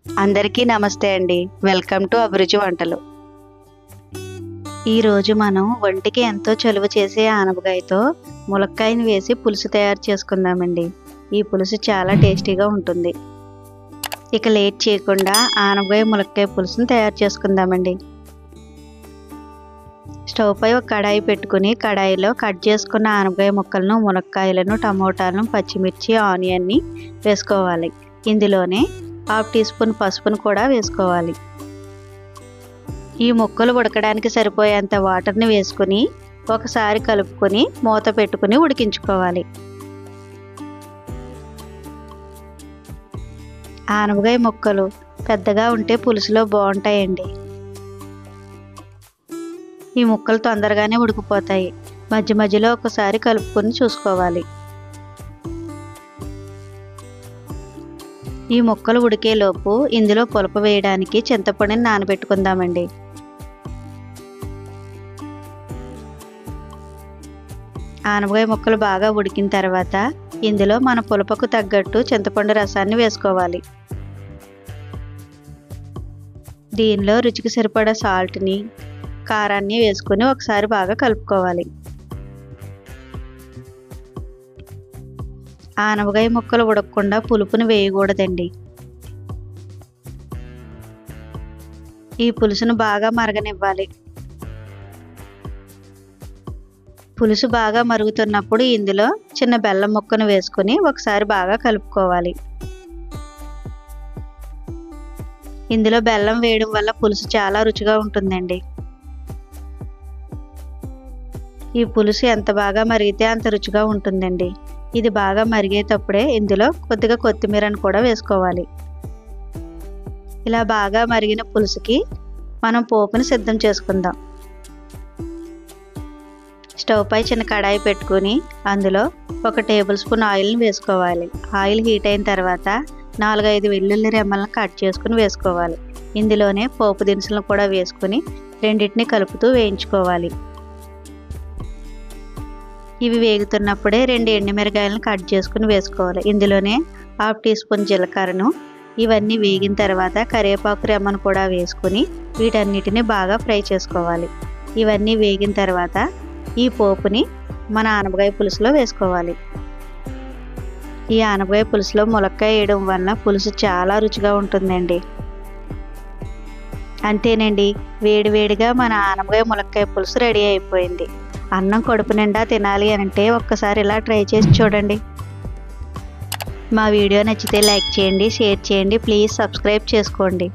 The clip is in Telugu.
అందరికీ నమస్తే అండి. వెల్కమ్ టు అభిరుచి వంటలు. ఈరోజు మనం ఒంటికి ఎంతో చలువ చేసే ఆనపకాయతో ములక్కాయని వేసి పులుసు తయారు చేసుకుందామండి. ఈ పులుసు చాలా టేస్టీగా ఉంటుంది. ఇక లేట్ చేయకుండా ఆనపకాయ ములక్కాయ పులుసుని తయారు చేసుకుందామండి. స్టవ్ పై ఒక కడాయి పెట్టుకుని కడాయిలో కట్ చేసుకున్న ఆనపకాయ ముక్కలను, ములక్కాయలను, టమోటాలను, పచ్చిమిర్చి, ఆనియన్ని వేసుకోవాలి. ఇందులోనే 1/2 టీ స్పూన్ పసుపును కూడా వేసుకోవాలి. ఈ ముక్కలు ఉడకడానికి సరిపోయేంత వాటర్ని వేసుకుని ఒకసారి కలుపుకొని మూత పెట్టుకుని ఉడికించుకోవాలి. ఆనపకాయ ముక్కలు పెద్దగా ఉంటే పులుసులో బాగుంటాయండి. ఈ ముక్కలు తొందరగానే ఉడికిపోతాయి. మధ్య మధ్యలో ఒకసారి కలుపుకొని చూసుకోవాలి. ఈ ముక్కలు ఉడికేలోపు ఇందులో పులుపు వేయడానికి చింతపండుని నానబెట్టుకుందామండి. ఆనపకాయ ముక్కలు బాగా ఉడికిన తర్వాత ఇందులో మన పులుపుకు తగ్గట్టు చింతపండు రసాన్ని వేసుకోవాలి. దీనిలో రుచికి సరిపడా సాల్ట్ని, కారాన్ని వేసుకొని ఒకసారి బాగా కలుపుకోవాలి. ఆనపకాయ ముక్కలు ఉడకకుండా పులుపుని వేయకూడదండి. ఈ పులుసును బాగా మరగనివ్వాలి. పులుసు బాగా మరుగుతున్నప్పుడు ఇందులో చిన్న బెల్లం ముక్కను వేసుకుని ఒకసారి బాగా కలుపుకోవాలి. ఇందులో బెల్లం వేయడం వల్ల పులుసు చాలా రుచిగా ఉంటుందండి. ఈ పులుసు ఎంత బాగా మరిగితే అంత రుచిగా ఉంటుందండి. ఇది బాగా మరిగేటప్పుడే ఇందులో కొద్దిగా కొత్తిమీరను కూడా వేసుకోవాలి. ఇలా బాగా మరిగిన పులుసుకి మనం పోపుని సిద్ధం చేసుకుందాం. స్టవ్ పై చిన్న కడాయి పెట్టుకుని అందులో 1 టేబుల్ స్పూన్ ఆయిల్ని వేసుకోవాలి. ఆయిల్ హీట్ అయిన తర్వాత 4-5 వెల్లుల్లి రెమ్మలను కట్ చేసుకుని వేసుకోవాలి. ఇందులోనే పోపు దినుసులను కూడా వేసుకుని రెండింటిని కలుపుతూ వేయించుకోవాలి. ఇవి వేగుతున్నప్పుడే 2 ఎండుమిరకాయలను కట్ చేసుకుని వేసుకోవాలి. ఇందులోనే 1/2 టీ స్పూన్ జీలకర్రను, ఇవన్నీ వేగిన తర్వాత కరివేపాకు రెమ్మను కూడా వేసుకుని వీటన్నిటిని బాగా ఫ్రై చేసుకోవాలి. ఇవన్నీ వేగిన తర్వాత ఈ పోపుని మన ఆనపకాయ పులుసులో వేసుకోవాలి. ఈ ఆనపకాయ పులుసులో ములక్కాయ వేయడం వల్ల పులుసు చాలా రుచిగా ఉంటుందండి. అంతేనండి, వేడివేడిగా మన ఆనపకాయ ములక్కాయ పులుసు రెడీ అయిపోయింది. అన్నం కడుపు నిండా తినాలి అంటే ఒక్కసారి ఇలా ట్రై చేసి చూడండి. మా వీడియో నచ్చితే లైక్ చేయండి, షేర్ చేయండి, ప్లీజ్ సబ్స్క్రైబ్ చేసుకోండి.